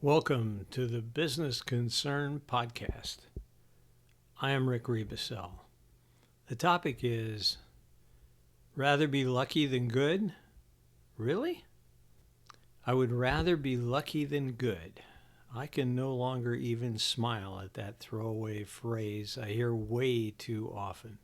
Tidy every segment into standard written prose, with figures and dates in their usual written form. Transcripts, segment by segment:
Welcome to the Business Concern Podcast. I am Rick Rebusel. The topic is, rather be lucky than good? Really? I would rather be lucky than good. I can no longer even smile at that throwaway phrase I hear way too often.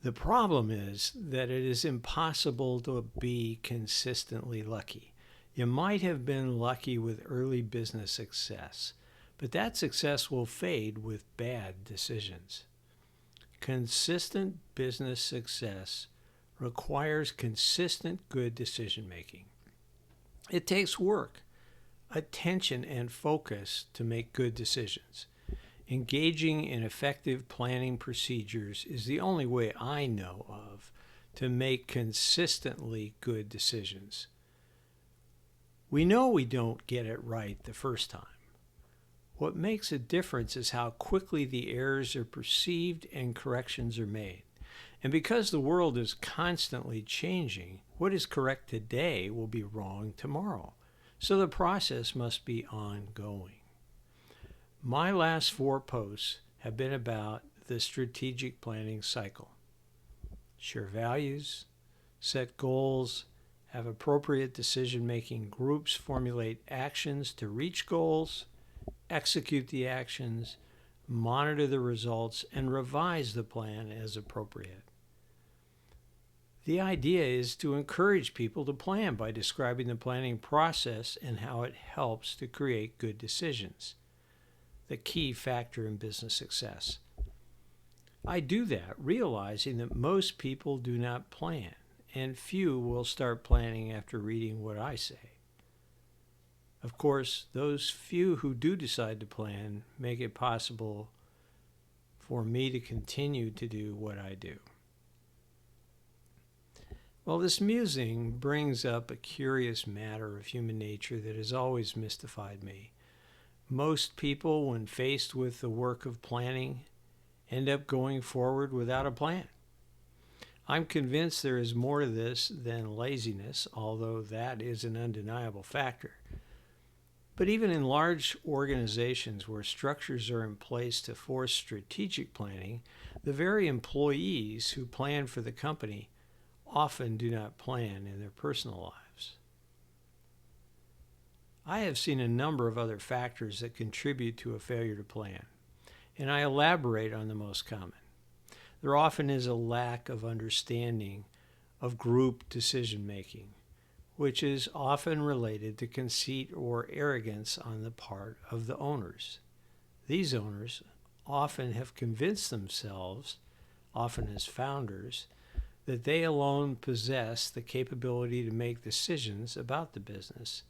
The problem is that it is impossible to be consistently lucky. You might have been lucky with early business success, but that success will fade with bad decisions. Consistent business success requires consistent good decision making. It takes work, attention, and focus to make good decisions. Engaging in effective planning procedures is the only way I know of to make consistently good decisions. We know we don't get it right the first time. What makes a difference is how quickly the errors are perceived and corrections are made. And because the world is constantly changing, what is correct today will be wrong tomorrow. So the process must be ongoing. My last 4 posts have been about the strategic planning cycle. Share values, set goals, have appropriate decision-making groups formulate actions to reach goals, execute the actions, monitor the results, and revise the plan as appropriate. The idea is to encourage people to plan by describing the planning process and how it helps to create good decisions, the key factor in business success. I do that realizing that most people do not plan, and few will start planning after reading what I say. Of course, those few who do decide to plan make it possible for me to continue to do what I do. Well, this musing brings up a curious matter of human nature that has always mystified me. Most people, when faced with the work of planning, end up going forward without a plan. I'm convinced there is more to this than laziness, although that is an undeniable factor. But even in large organizations where structures are in place to force strategic planning, the very employees who plan for the company often do not plan in their personal lives. I have seen a number of other factors that contribute to a failure to plan, and I elaborate on the most common. There often is a lack of understanding of group decision-making, which is often related to conceit or arrogance on the part of the owners. These owners often have convinced themselves, often as founders, that they alone possess the capability to make decisions about the business,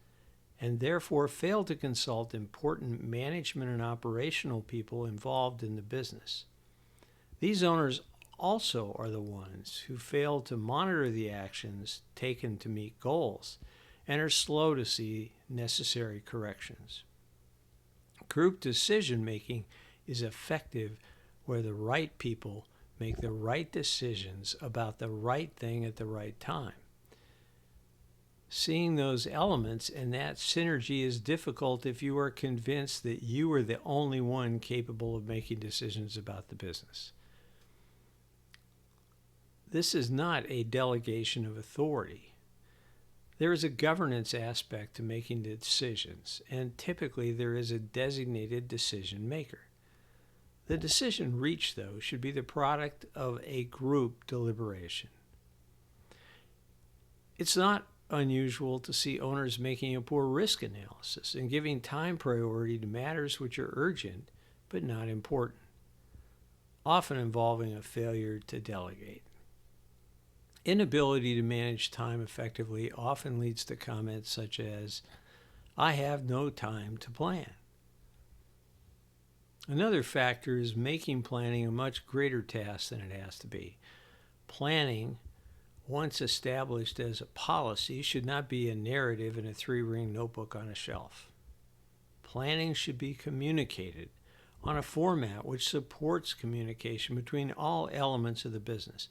and therefore fail to consult important management and operational people involved in the business. These owners also are the ones who fail to monitor the actions taken to meet goals and are slow to see necessary corrections. Group decision-making is effective where the right people make the right decisions about the right thing at the right time. Seeing those elements and that synergy is difficult if you are convinced that you are the only one capable of making decisions about the business. This is not a delegation of authority. There is a governance aspect to making decisions, and typically there is a designated decision maker. The decision reached, though, should be the product of a group deliberation. It's not unusual to see owners making a poor risk analysis and giving time priority to matters which are urgent but not important, often involving a failure to delegate. Inability to manage time effectively often leads to comments such as, "I have no time to plan." Another factor is making planning a much greater task than it has to be. Planning, once established as a policy, should not be a narrative in a 3-ring notebook on a shelf. Planning should be communicated on a format which supports communication between all elements of the business.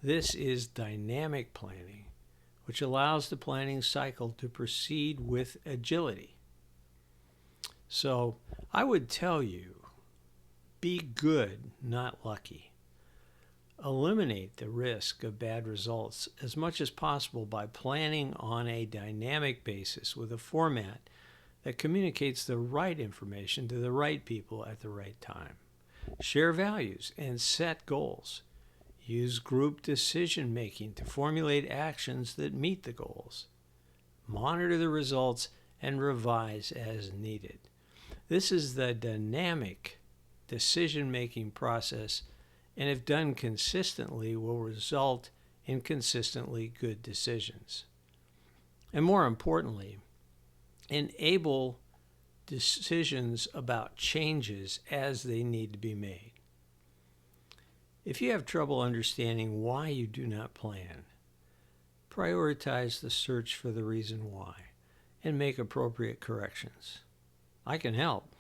This is dynamic planning, which allows the planning cycle to proceed with agility. So I would tell you, be good, not lucky. Eliminate the risk of bad results as much as possible by planning on a dynamic basis with a format that communicates the right information to the right people at the right time. Share values and set goals. Use group decision making to formulate actions that meet the goals. Monitor the results and revise as needed. This is the dynamic decision making process, and if done consistently, will result in consistently good decisions. And more importantly, enable decisions about changes as they need to be made. If you have trouble understanding why you do not plan, prioritize the search for the reason why and make appropriate corrections. I can help.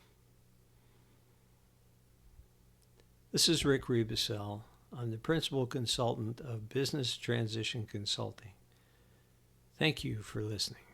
This is Rick Rebusel. I'm the Principal Consultant of Business Transition Consulting. Thank you for listening.